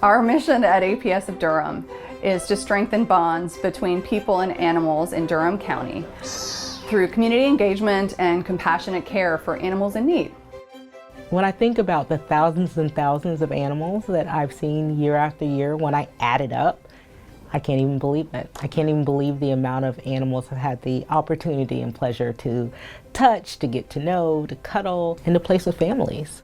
Our mission at APS of Durham is to strengthen bonds between people and animals in Durham County through community engagement and compassionate care for animals in need. When I think about the thousands and thousands of animals that I've seen year after year, when I add it up, I can't even believe it. I can't even believe the amount of animals I've had the opportunity and pleasure to touch, to get to know, to cuddle, and to place with families.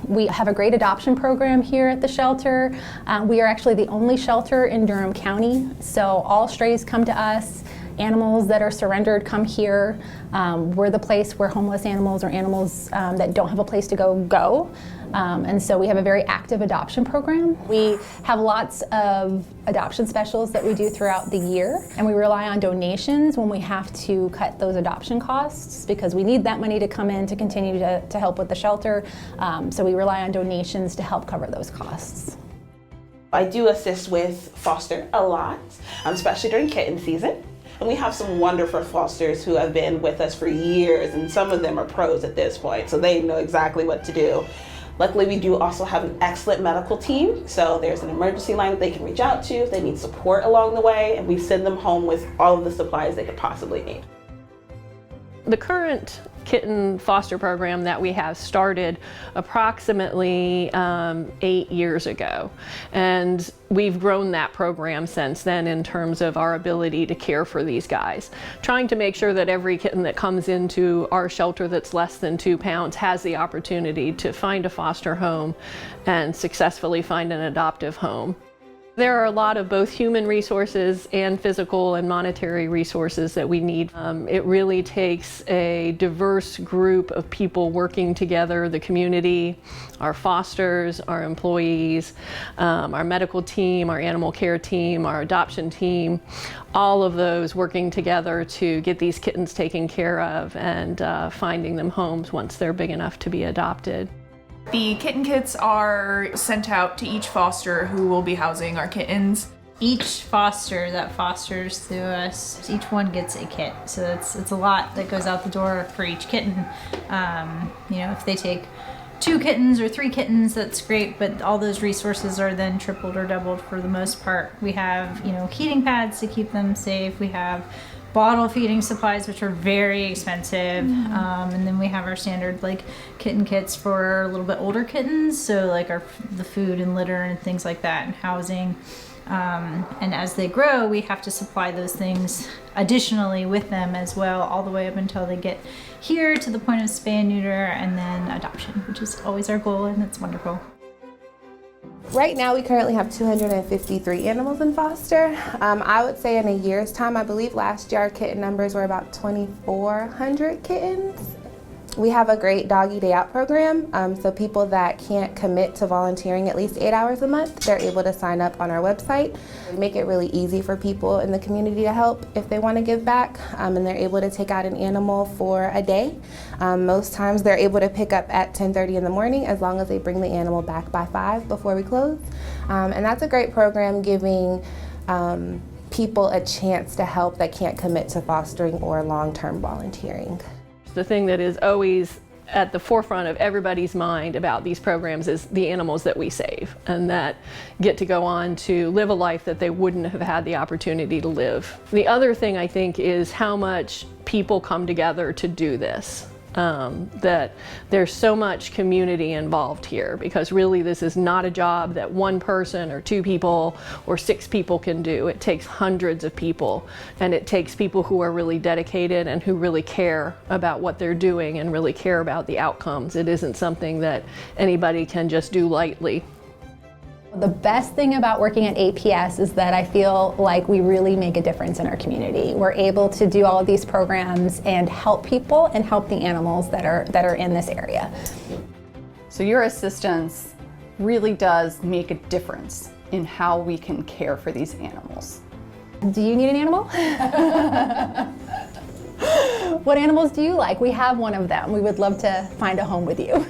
We have a great adoption program here at the shelter. We are actually the only shelter in Durham County, so all strays come to us. Animals that are surrendered come here. We're the place where homeless animals or animals that don't have a place to go. And so we have a very active adoption program. We have lots of adoption specials that we do throughout the year, and we rely on donations when we have to cut those adoption costs because we need that money to come in to continue to help with the shelter. So we rely on donations to help cover those costs. I do assist with foster a lot, especially during kitten season. And we have some wonderful fosters who have been with us for years, and some of them are pros at this point, so they know exactly what to do. Luckily, we do also have an excellent medical team, so there's an emergency line that they can reach out to if they need support along the way, and we send them home with all of the supplies they could possibly need. The current kitten foster program that we have started approximately 8 years ago, and we've grown that program since then in terms of our ability to care for these guys, trying to make sure that every kitten that comes into our shelter that's less than 2 pounds has the opportunity to find a foster home and successfully find an adoptive home. There are a lot of both human resources and physical and monetary resources that we need. It really takes a diverse group of people working together, the community, our fosters, our employees, our medical team, our animal care team, our adoption team, all of those working together to get these kittens taken care of and finding them homes once they're big enough to be adopted. The kitten kits are sent out to each foster who will be housing our kittens. Each foster that fosters through us, each one gets a kit. So it's a lot that goes out the door for each kitten. If they take 2 kittens or 3 kittens, that's great, but all those resources are then tripled or doubled for the most part. We have, heating pads to keep them safe. We have bottle feeding supplies, which are very expensive. And then we have our standard kitten kits for a little bit older kittens. So the food and litter and things like that and housing. And as they grow, we have to supply those things additionally with them as well, all the way up until they get here to the point of spay and neuter and then adoption, which is always our goal, and it's wonderful. Right now we currently have 253 animals in foster. I would say in a year's time, I believe last year our kitten numbers were about 2,400 kittens. We have a great doggy day out program, so people that can't commit to volunteering at least 8 hours a month, they're able to sign up on our website. We make it really easy for people in the community to help if they want to give back, and they're able to take out an animal for a day. Most times they're able to pick up at 10:30 in the morning as long as they bring the animal back by 5 before we close. And that's a great program, giving people a chance to help that can't commit to fostering or long-term volunteering. The thing that is always at the forefront of everybody's mind about these programs is the animals that we save and that get to go on to live a life that they wouldn't have had the opportunity to live. The other thing I think is how much people come together to do this. That there's so much community involved here, because really this is not a job that one person or 2 people or 6 people can do. It takes hundreds of people, and it takes people who are really dedicated and who really care about what they're doing and really care about the outcomes. It isn't something that anybody can just do lightly. The best thing about working at APS is that I feel like we really make a difference in our community. We're able to do all of these programs and help people and help the animals that are in this area. So your assistance really does make a difference in how we can care for these animals. Do you need an animal? What animals do you like? We have one of them. We would love to find a home with you.